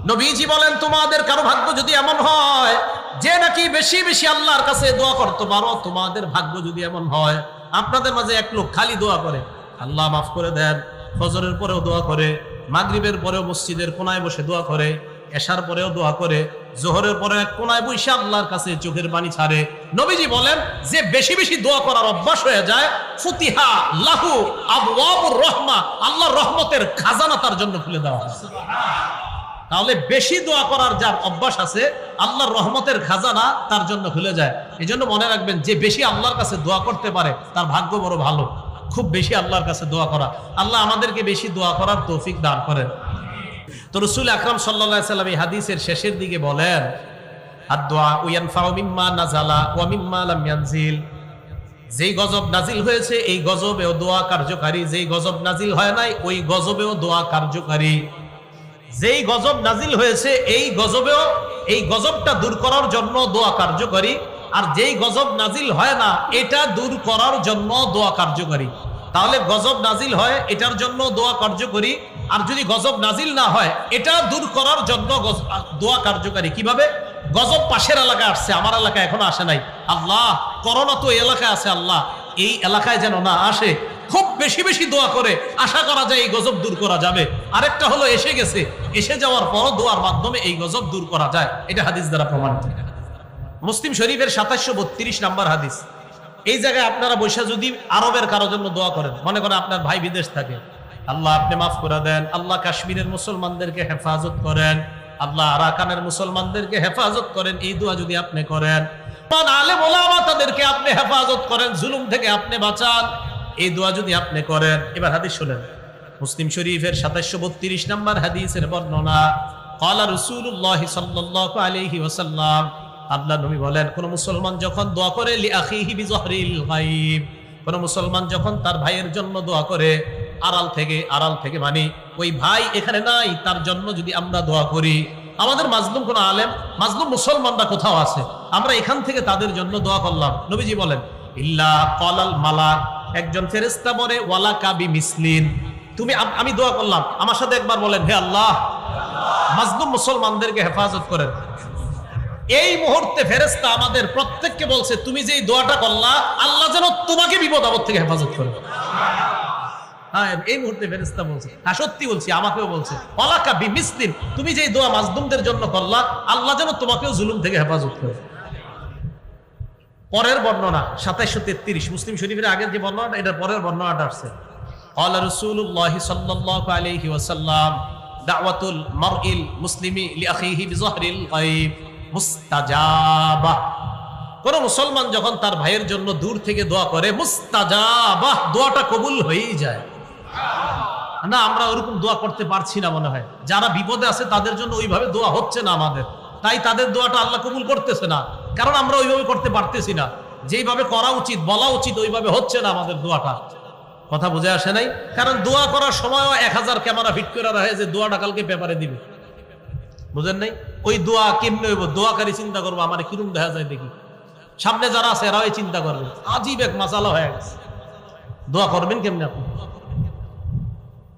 নবীজি বলেন, তোমাদের কারো ভাগ্য যদি এমন হয় যে নাকি বেশি বেশি আল্লাহর কাছে দোয়া করতে পারো, তোমাদের ভাগ্য যদি এমন হয়, আপনাদের মাঝে এক লোক খালি দোয়া করে, আল্লাহ মাফ করে দেন, ফজরের পরেও দোয়া করে, মাগরিবের পরেও মসজিদের কোনায় বসে দোয়া করে, এশার পরেও দোয়া করে, জোহরের পরে এক কোনায় বসে আল্লাহর কাছে চোখের পানি ছাড়ে, নবীজি বলেন যে বেশি বেশি দোয়া করার অভ্যাস হয়ে যায়, ফুতিহা লাহু আবওয়াবুর রহমা, আল্লাহর রহমতের খাজানা তার জন্য খুলে দেওয়া হয়। তাহলে বেশি দোয়া করার যার অভ্যাস আছে, আল্লাহর রহমতের খাজানা তার জন্য খুলে যায়। এই জন্য মনে রাখবেন, যে বেশি আল্লাহর কাছে দোয়া করতে পারে তার ভাগ্য বড় ভালো। খুব বেশি আল্লাহর কাছে দোয়া করা, আল্লাহ আমাদেরকে বেশি দোয়া করার তৌফিক দান করেন। তো রাসূল আকরাম সাল্লাল্লাহু আলাইহি ওয়াসাল্লাম এই হাদিসের শেষের দিকে বলেন, আদ-দুআ ইয়ানফাউ মিম্মা নাযালা ওয়া মিম্মা লাম ইয়ানজিল। যেই গজব নাজিল হয়েছে এই গজবেও দোয়া কার্যকারী, যেই গজব নাজিল হয় নাই ওই গজবেও দোয়া কার্যকারী। যেই গজব নাজিল হয়েছে এই গজবেও, এই গজবটা দূর করার জন্য দোয়া কার্যকারী, আর যেই গজব নাজিল হয় না এটা দূর করার জন্য দোয়া কার্যকারী। তাহলে গজব নাজিল হয় এটার জন্য দোয়া কার্যকরী, আর যদি গজব নাজিল না হয় এটা দূর করার জন্য দোয়া কার্যকারী। কিভাবে? গজব পাশের এলাকায় আসছে, আমার এলাকায় এখনো আসে নাই, আল্লাহ করোনা তো এই এলাকায় আছে, আল্লাহ এই এলাকায় যেন না আসে। খুব বেশি বেশি দোয়া করে আশা করা যায় এই গজব দূর করা যাবে। আরেকটা হলো এসে গেছে, এসে যাওয়ার পরও দোয়ার মাধ্যমে এই গজব দূর করা যায়। এটা হাদিস দ্বারা প্রমাণিত। মুসলিম শরীফের 2732 নাম্বার হাদিস। এই জায়গায় আপনারা বৈশা যদি আরবের কারোর জন্য দোয়া করেন, মনে করেন আপনার ভাই বিদেশ থাকে, আল্লাহ আপনি মাফ করে দেন, আল্লাহ কাশ্মীরের মুসলমানদেরকে হেফাজত করেন, আল্লাহ আরাকানের মুসলমানদেরকে হেফাজত করেন, এই দোয়া যদি আপনি করেন, আলেম ওলামা তাদেরকে আপনি হেফাজত করেন, জুলুম থেকে আপনি বাঁচান, এই দোয়া যদি আপনি করেন। এবার হাদিস শুনেন, মুসলিম শরীফের 2732 নাম্বার হাদিসের বর্ণনা। ক্বালা রাসূলুল্লাহ সাল্লাল্লাহু আলাইহি ওয়াসাল্লাম, আল্লাহ নবী বলেন, কোন মুসলমান যখন দোয়া করে লিআখিহি বিযহরিল গায়ব, কোন মুসলমান যখন তার ভাইয়ের জন্য দোয়া করে আড়াল থেকে মানে ওই ভাই এখানে নাই, তার জন্য যদি আমরা দোয়া করি, আমাদের মাজলুম কোন আলেম, মাজলুম মুসলমানরা কোথাও আছে, আমরা এখান থেকে তাদের জন্য দোয়া করলাম, নবীজি বলেন ইল্লা ক্বালাল মালাক, একজন ফেরেশতা বলে ওয়ালাকা বিমিসলিন, তুমি আমি দোয়া করলাম, আমার সাথে একবার বলেন হে আল্লাহ মাজলুম মুসলমানদেরকে হেফাজত করেন। এই মুহূর্তে ফেরেশতা আমাদের প্রত্যেককে বলছে, তুমি যেই দোয়াটা করলা আল্লাহ যেন তোমাকে বিপদ আপদ থেকে হেফাজত করে। হ্যাঁ, এই মুহূর্তে ফেরেশতা বলছে, হ্যাঁ সত্যি বলছি, আমাকেও বলছে ওয়ালাকা বিমিসলিন, তুমি যেই দোয়া মাজলুমদের জন্য করলা আল্লাহ যেন তোমাকেও জুলুম থেকে হেফাজত করে। পরের বর্ণনা 2733 মুসলিম শরীফের আগের যে বর্ণনা, এটা পরের বর্ণনাটা আসছে। ক্বালা রাসূলুল্লাহ সাল্লাল্লাহু আলাইহি ওয়াসাল্লাম, দাওয়াতুল মারইল মুসলিমি লিআখিহি বিযহরিল গায়ব মুস্তাজাবা। কোন মুসলমান যখন তার ভাইয়ের জন্য দূর থেকে দোয়া করে, মুস্তাজাবা, দোয়াটা কবুল হয়েই যায়। না আমরা ওরকম দোয়া করতে পারছি না, মনে হয় যারা বিপদে আছে তাদের জন্য ওইভাবে দোয়া হচ্ছে না আমাদের, তাই তাদের দোয়াটা আল্লাহ কবুল করতেছে না, কারণ আমরা ওইভাবে করতে পারতেছি না, যেইভাবে করা উচিত বলা উচিত ওইভাবে হচ্ছে না আমাদের দোয়াটা। কথা বুঝে আসে নাই? কারণ দোয়া করার সময়ও 1000 ক্যামেরা ফিট করে রাখে যে দোয়াটা কালকে পেপারে দিবে, বুঝেন নাই? ওই দোয়া কেমনে হইব, দোয়াকারী চিন্তা করবো আমার কিরম দেখা যায় দেখি, সামনে যারা আছে এরাও চিন্তা করবে, আজীব এক মাসালা হয়ে গেছে, দোয়া করবেন কেমনে আপনি?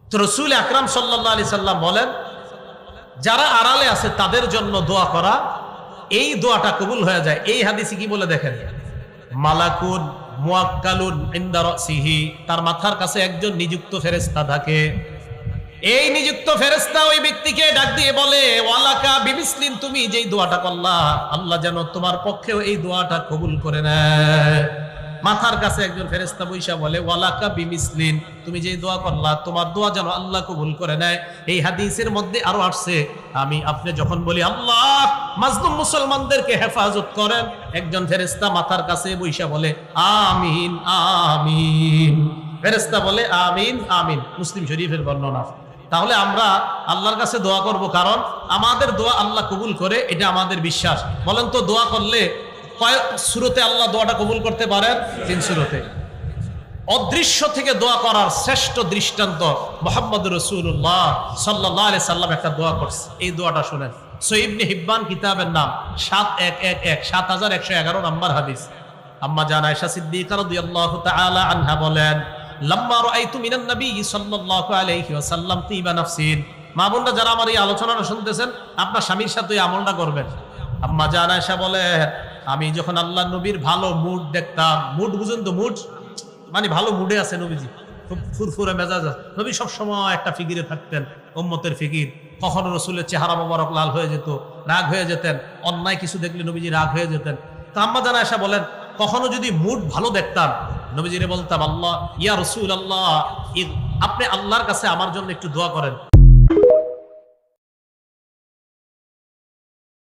তো রাসূল আকরাম সাল্লাল্লাহু আলাইহি সাল্লাম বলেন, যারা আড়ালে আছে তাদের জন্য দোয়া করা, এই দোয়াটা কবুল হয়ে যায়। এই হাদিসে কি বলে দেখেন, মালাকুন মুআক্কালুন ইনদা রাসিহি, তার মাথার কাছে একজন নিযুক্ত ফেরেশতা থাকে, এই নিযুক্ত ফেরেশতা ওই ব্যক্তিকে ডাক দিয়ে বলে ওয়ালাকা বিমিসলিন, তুমি যেই দোয়াটা করলা আল্লাহ যেন তোমার পক্ষেও এই দোয়াটা কবুল করে নেয়। মাথার কাছে একজন ফেরেশতা বৈশা বলে ওয়ালাকা বিমিসলিন, তুমি যেই দোয়া করলা তোমার দোয়া যেন আল্লাহ কবুল করে নেয়। এই হাদিসের মধ্যে আরো আসছে, আমি আপনি যখন বলি আল্লাহ মাজলুম মুসলমানদেরকে হেফাজত করেন, একজন ফেরেশতা মাথার কাছে বৈশা বলে আমিন আমিন, ফেরেশতা বলে আমিন আমিন। মুসলিম শরীফের বর্ণনা। তাহলে আমরা আল্লাহর কাছে দোয়া করব, কারণ আমাদের দোয়া আল্লাহ কবুল করে, এটা আমাদের বিশ্বাস। বলেন তো দোয়া করলে কয় সূরাতে আল্লাহ দোয়াটা কবুল করতে পারেন? 3 সূরাতে। অদৃশ্য থেকে দোয়া করার শ্রেষ্ঠ দৃষ্টান্ত মুহাম্মদুর রাসূলুল্লাহ সাল্লাল্লাহু আলাইহি সাল্লাম একটা দোয়া করছে, এই দোয়াটা শুনেন। সহিহ ইবনে হিব্বান কিতাবের নাম 7111 নাম্বার হাদিস। আম্মা জান আয়েশা সিদ্দিকা রাদিয়াল্লাহু তাআলা আনহা বলেন, লাম্মা রাআইতু মিনান নবী সাল্লাল্লাহু আলাইহি ওয়াসাল্লাম তিবা নাফসিন, মা বোনরা যারা আমার এই আলোচনাটা শুনতেছেন, আপনার স্বামীর সাথে এই আমলটা করবেন। আম্মা জান আয়েশা বলে, আমি যখন আল্লাহ নবীর ভালো মুড দেখতাম, মুড বুঝুন তো, মুড মানে ভালো মুডে আছে নবীজি, খুব ফুরফুরে মেজাজ আছে। নবী সবসময় একটা ফিকিরে থাকতেন, উম্মতের ফিকির। কখনো রসুলের চেহারা মোবারক লাল হয়ে যেত, রাগ হয়ে যেতেন, অন্যায় কিছু দেখলে নবীজি রাগ হয়ে যেতেন। তো আম্মা জান আয়েশা বলেন, কখনো যদি মুড ভালো দেখতাম, নবীজিরে বলতাম, আল্লাহ ইয়া রাসূলুল্লাহ, আপনি আল্লাহর কাছে আমার জন্য একটু দোয়া করেন।